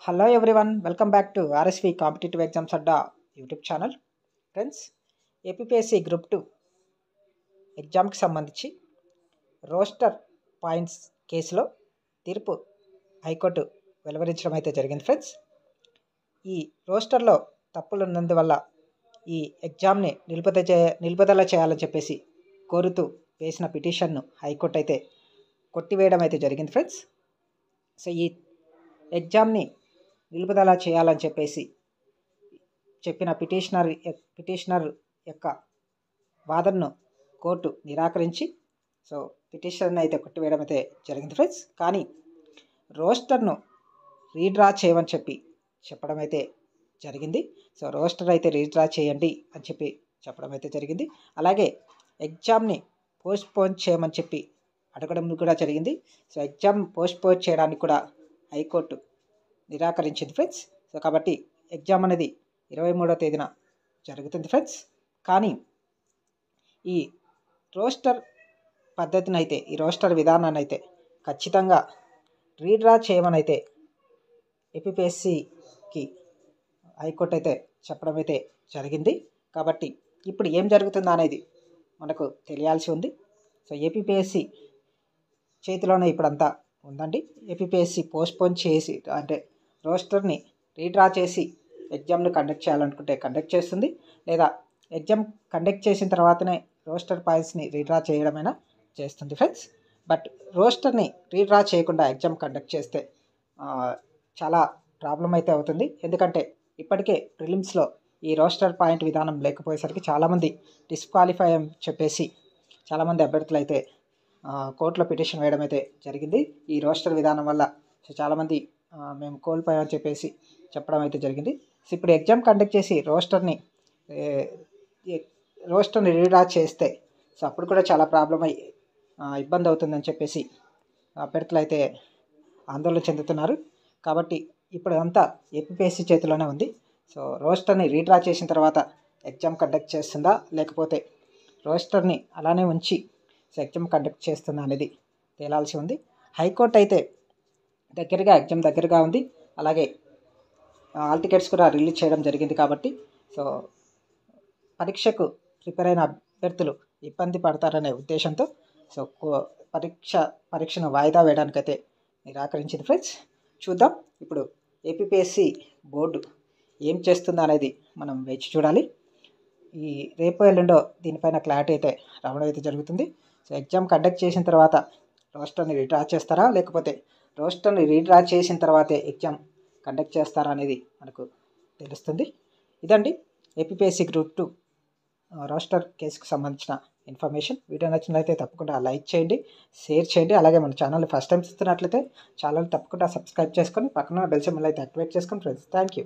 Hello everyone, welcome back to RSV competitive exams Adda YouTube channel. Friends, APPSC group 2 ఎగ్జామ్కి సంబంధించి roster points కేసులో తీర్పు high court వెలువరించడం అయితే జరిగింది. ఫ్రెండ్స్, ఈ రోస్టర్లో తప్పులు ఉన్నందువల్ల ఈ ఎగ్జామ్ని నిలుపుదల చేయాలని చెప్పేసి కోరుతూ వేసిన పిటిషన్ను హైకోర్టు అయితే కొట్టివేయడం అయితే జరిగింది. ఫ్రెండ్స్, సో ఈ ఎగ్జామ్ని నిలుపుదల చేయాలని చెప్పేసి చెప్పిన పిటిషనర్ యొక్క వాదనను కోర్టు నిరాకరించి సో పిటిషన్ అయితే కొట్టివేయడం అయితే జరిగింది. ఫ్రెండ్స్, కానీ రోస్టర్ను రీడ్రా చేయమని చెప్పడం అయితే జరిగింది. సో రోస్టర్ అయితే రీడ్రా చేయండి అని చెప్పడం అయితే జరిగింది. అలాగే ఎగ్జామ్ని పోస్ట్పోన్ చేయమని అడగడం కూడా జరిగింది. సో ఎగ్జామ్ పోస్ట్పోన్ చేయడానికి కూడా హైకోర్టు నిరాకరించింది. ఫ్రెండ్స్, సో కాబట్టి ఎగ్జామ్ అనేది 23వ తేదీన జరుగుతుంది. ఫ్రెండ్స్, కానీ ఈ రోస్టర్ పద్ధతిని అయితే ఈ రోస్టర్ విధానాన్ని అయితే ఖచ్చితంగా రీడ్రా చేయమని అయితే ఏపీపీఎస్సీకి హైకోర్టు అయితే చెప్పడం అయితే జరిగింది. కాబట్టి ఇప్పుడు ఏం జరుగుతుందో అనేది మనకు తెలియాల్సి ఉంది. సో ఏపీపీఎస్సీ చేతిలోనే ఇప్పుడంతా ఉందండి. ఏపీపీఎస్సీ పోస్ట్పోన్ చేసి అంటే రోస్టర్ని రీడ్రా చేసి ఎగ్జామ్ని కండక్ట్ చేయాలనుకుంటే కండక్ట్ చేస్తుంది, లేదా ఎగ్జామ్ కండక్ట్ చేసిన తర్వాతనే రోస్టర్ పాయింట్స్ని రీడ్రా చేయడమైనా చేస్తుంది. ఫ్రెండ్స్, బట్ రోస్టర్ని రీడ్రా చేయకుండా ఎగ్జామ్ కండక్ట్ చేస్తే చాలా ప్రాబ్లం అయితే అవుతుంది. ఎందుకంటే ఇప్పటికే ప్రిలిమ్స్లో ఈ రోస్టర్ పాయింట్ విధానం లేకపోయేసరికి చాలామంది డిస్క్వాలిఫై అని చెప్పేసి చాలామంది అభ్యర్థులు అయితే కోర్టులో పిటిషన్ వేయడం అయితే జరిగింది. ఈ రోస్టర్ విధానం వల్ల సో చాలామంది మేము కోల్పోయామని చెప్పడం అయితే జరిగింది. సో ఇప్పుడు ఎగ్జామ్ కండక్ట్ చేసి రోస్టర్ని రీడ్రా చేస్తే సో అప్పుడు కూడా చాలా ప్రాబ్లం అయ్యి ఇబ్బంది అవుతుందని చెప్పేసి అభ్యర్థులు అయితే ఆందోళన చెందుతున్నారు. కాబట్టి ఇప్పుడు అంతా ఏపీపీఎస్సీ చేతిలోనే ఉంది. సో రోస్టర్ని రీడ్రా చేసిన తర్వాత ఎగ్జామ్ కండక్ట్ చేస్తుందా, లేకపోతే రోస్టర్ని అలానే ఉంచి సో ఎగ్జామ్ కండక్ట్ చేస్తుందా అనేది తేలాల్సి ఉంది. హైకోర్టు అయితే ఎగ్జామ్ దగ్గరగా ఉంది. అలాగే హాల్ టికెట్స్ కూడా రిలీజ్ చేయడం జరిగింది. కాబట్టి సో పరీక్షకు ప్రిపేర్ అయిన అభ్యర్థులు ఇబ్బంది పడతారనే ఉద్దేశంతో సో పరీక్షను వాయిదా వేయడానికైతే నిరాకరించింది. ఫ్రెండ్స్, చూద్దాం ఇప్పుడు ఏపీపీఎస్సీ బోర్డు ఏం చేస్తుందో అనేది మనం వేచి చూడాలి. ఈ రేపు ఎల్లుండో దీనిపైన క్లారిటీ అయితే రావడం అయితే జరుగుతుంది. సో ఎగ్జామ్ కండక్ట్ చేసిన తర్వాత రోస్టర్ని రీడ్రా చేస్తారా, లేకపోతే రోస్టర్ని రీడ్రా చేసిన తర్వాతే ఎగ్జామ్ కండక్ట్ చేస్తారా అనేది మనకు తెలుస్తుంది. ఇదండి ఏపీపీఎస్సీ గ్రూప్ 2 రోస్టర్ కేసుకు సంబంధించిన ఇన్ఫర్మేషన్. వీడియో నచ్చినట్లయితే తప్పకుండా లైక్ చేయండి, షేర్ చేయండి. అలాగే మన ఛానల్ని ఫస్ట్ టైం చూస్తున్నట్లయితే ఛానల్ తప్పకుండా సబ్స్క్రైబ్ చేసుకొని పక్కన బెల్ సింబల్ అయితే యాక్టివేట్ చేసుకోండి. Friends, thank you.